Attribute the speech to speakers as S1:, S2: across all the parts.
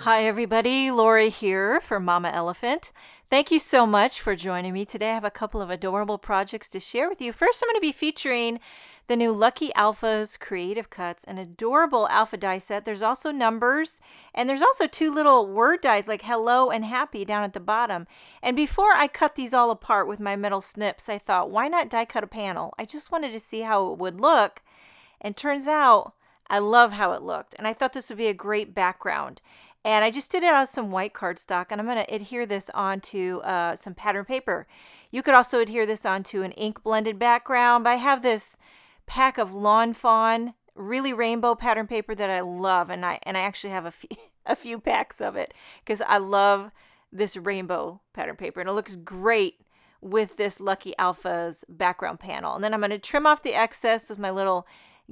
S1: Hi everybody, Lori here for Mama Elephant. Thank you so much for joining me today. I have a couple of adorable projects to share with you. First, I'm going to be featuring the new Lucky Alphas Creative Cuts, an adorable alpha die set. There's also numbers, and there's also two little word dies like hello and happy down at the bottom. And before I cut these all apart with my metal snips, I thought, why not die cut a panel? I just wanted to see how it would look, and turns out I love how it looked, and I thought this would be a great background. And I just did it on some white cardstock, and I'm going to adhere this onto some pattern paper. You could also adhere this onto an ink blended background, but I have this pack of Lawn Fawn, really rainbow pattern paper that I love, and I actually have a few packs of it because I love this rainbow pattern paper, and it looks great with this Lucky Alpha's background panel. And then I'm going to trim off the excess with my little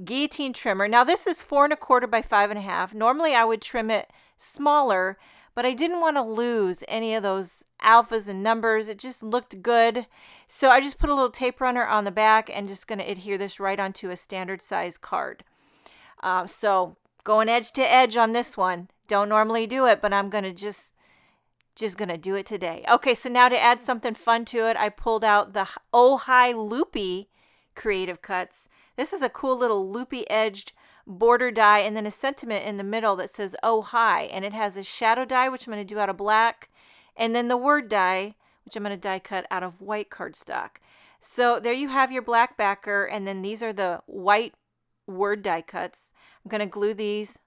S1: guillotine trimmer. Now this is 4 1/4 by 5 1/2. Normally I would trim it smaller, but I didn't want to lose any of those alphas and numbers. It just looked good. So I just put a little tape runner on the back and just going to adhere this right onto a standard size card. So going edge to edge on this one. Don't normally do it, but I'm going to just going to do it today. Okay, so now to add something fun to it, I pulled out the Hi Loopy Creative Cuts. This is a cool little loopy edged border die and then a sentiment in the middle that says oh hi, and it has a shadow die which I'm going to do out of black, and then the word die which I'm going to die cut out of white cardstock. So there you have your black backer, and then these are the white word die cuts. I'm going to glue these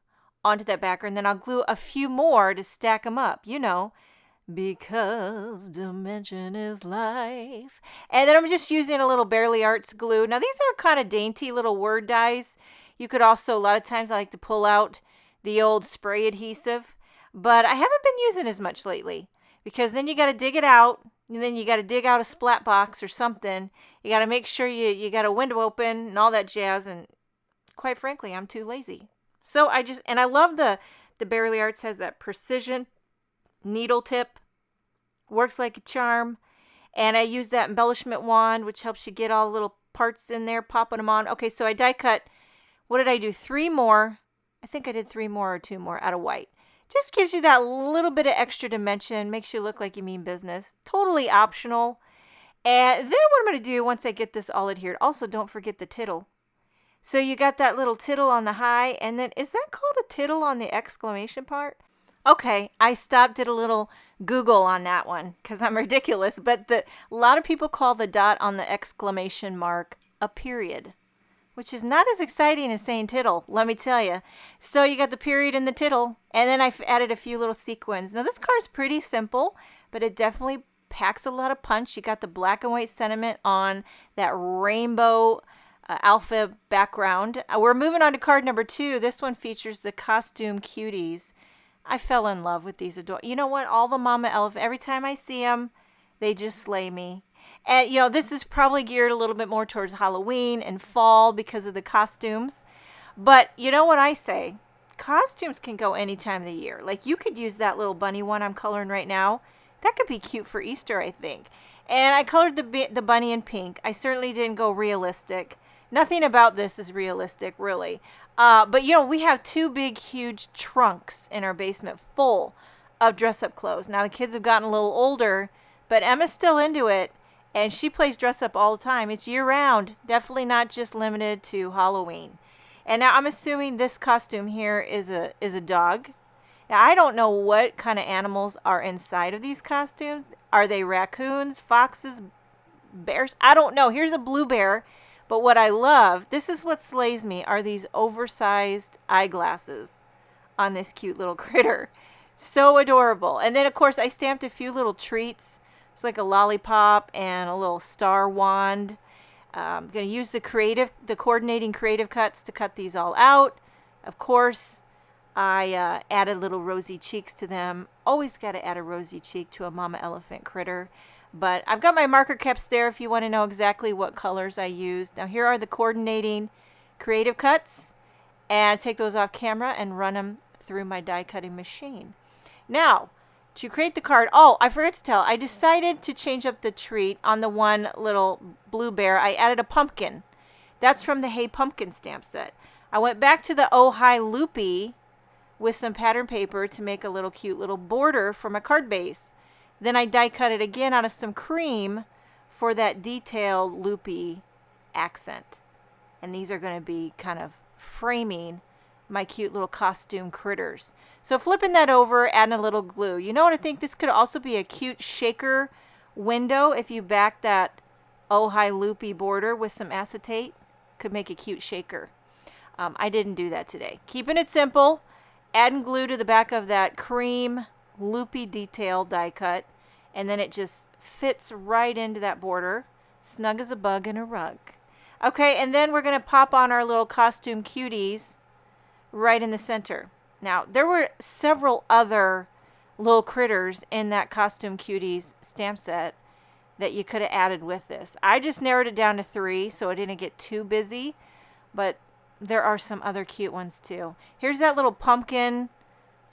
S1: onto that backer, and then I'll glue a few more to stack them up, you know, because dimension is life. And then I'm just using a little Barely Arts glue. Now these are kind of dainty little word dies. You could also, a lot of times I like to pull out the old spray adhesive, but I haven't been using as much lately because then you got to dig it out, and then you got to dig out a splat box or something. You got to make sure you got a window open and all that jazz, and quite frankly, I'm too lazy. So I love the Barely Arts has that precision needle tip, works like a charm, and I use that embellishment wand which helps you get all the little parts in there, popping them on. Okay, so I die cut, what did I do, 3 more? I think I did 3 more or 2 more out of white. Just gives you that little bit of extra dimension, makes you look like you mean business. Totally optional. And then what I'm going to do once I get this all adhered, also don't forget the tittle. So you got that little tittle on the high, and then is that called a tittle on the exclamation part? Okay, I did a little Google on that one because I'm ridiculous, but a lot of people call the dot on the exclamation mark a period, which is not as exciting as saying tittle, let me tell you. So you got the period and the tittle, and then I've added a few little sequins. Now this card's pretty simple, but it definitely packs a lot of punch. You got the black and white sentiment on that rainbow alpha background. We're moving on to card number 2. This one features the costume Cuties. I fell in love with these adorable. You know what? All the Mama Elephant, every time I see them, they just slay me. And, you know, this is probably geared a little bit more towards Halloween and fall because of the costumes. But you know what I say? Costumes can go any time of the year. Like, you could use that little bunny one I'm coloring right now. That could be cute for Easter, I think. And I colored the bunny in pink. I certainly didn't go realistic. Nothing about this is realistic, really. But, you know, we have 2 big, huge trunks in our basement full of dress-up clothes. Now, the kids have gotten a little older, but Emma's still into it, and she plays dress-up all the time. It's year-round, definitely not just limited to Halloween. And now I'm assuming this costume here is a dog. Now, I don't know what kind of animals are inside of these costumes. Are they raccoons, foxes, bears? I don't know. Here's a blue bear. But what I love, this is what slays me, are these oversized eyeglasses on this cute little critter. So adorable. And then, of course, I stamped a few little treats. It's like a lollipop and a little star wand. I'm going to use the coordinating creative cuts to cut these all out. Of course, I added little rosy cheeks to them. Always got to add a rosy cheek to a Mama Elephant critter. But I've got my marker caps there if you want to know exactly what colors I used. Now here are the coordinating creative cuts, and I take those off camera and run them through my die cutting machine. Now, to create the card, oh, I forgot to tell, I decided to change up the treat on the one little blue bear. I added a pumpkin. That's from the Hey Pumpkin stamp set. I went back to the Oh Hi Loopy with some pattern paper to make a little cute little border for my card base. Then I die cut it again out of some cream for that detailed loopy accent. And these are going to be kind of framing my cute little costume critters. So flipping that over, adding a little glue. You know what, I think this could also be a cute shaker window if you back that Hi Loopy border with some acetate. Could make a cute shaker. I didn't do that today. Keeping it simple, adding glue to the back of that cream loopy detail die cut, and then it just fits right into that border, snug as a bug in a rug. Okay, and then we're going to pop on our little costume cuties right in the center. Now, there were several other little critters in that costume cuties stamp set that you could have added with this. I just narrowed it down to 3 so it didn't get too busy, but there are some other cute ones too. Here's that little pumpkin,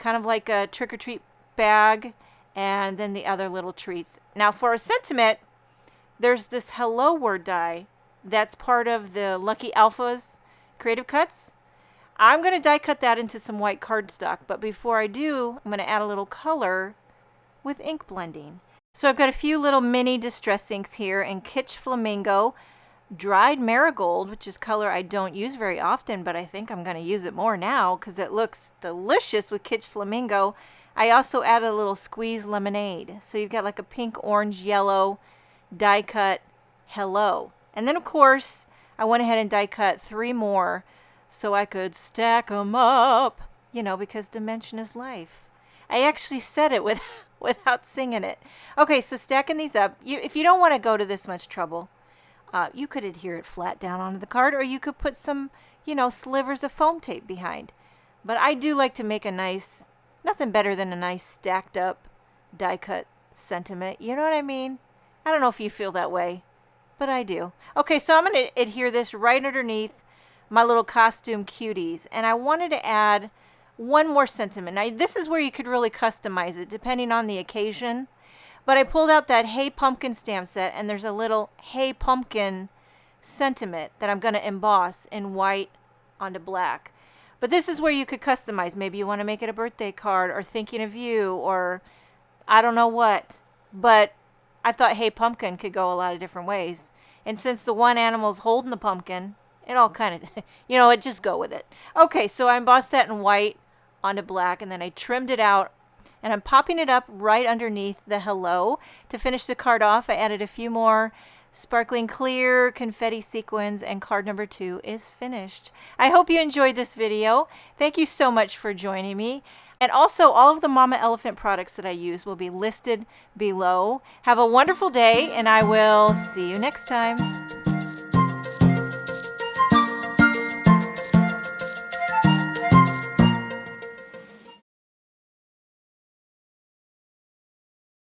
S1: kind of like a trick-or-treat bag, and then the other little treats. Now for a sentiment, there's this hello word die that's part of the Lucky Alpha's Creative Cuts. I'm going to die cut that into some white cardstock, but before I do, I'm going to add a little color with ink blending. So I've got a few little mini distress inks here in Kitsch Flamingo, Dried Marigold, which is color I don't use very often, but I think I'm going to use it more now because it looks delicious with Kitsch Flamingo. I also added a little Squeeze Lemonade. So you've got like a pink, orange, yellow die cut hello. And then of course, I went ahead and die cut 3 more so I could stack them up, you know, because dimension is life. I actually said it without singing it. Okay, so stacking these up, if you don't want to go to this much trouble, you could adhere it flat down onto the card, or you could put some, you know, slivers of foam tape behind. But I do like to make a nice, nothing better than a nice stacked up die cut sentiment. You know what I mean? I don't know if you feel that way, but I do. Okay, so I'm going to adhere this right underneath my little costume cuties. And I wanted to add one more sentiment. Now, this is where you could really customize it depending on the occasion. But I pulled out that Hey Pumpkin stamp set, and there's a little Hey Pumpkin sentiment that I'm going to emboss in white onto black. But this is where you could customize. Maybe you want to make it a birthday card, or thinking of you, or I don't know what. But I thought Hey Pumpkin could go a lot of different ways. And since the one animal's holding the pumpkin, it all kind of, you know, it just go with it. Okay, so I embossed that in white onto black, and then I trimmed it out. And I'm popping it up right underneath the hello. To finish the card off, I added a few more sparkling clear confetti sequins, and card number 2 is finished. I hope you enjoyed this video. Thank you so much for joining me. And also, all of the Mama Elephant products that I use will be listed below. Have a wonderful day, and I will see you next time.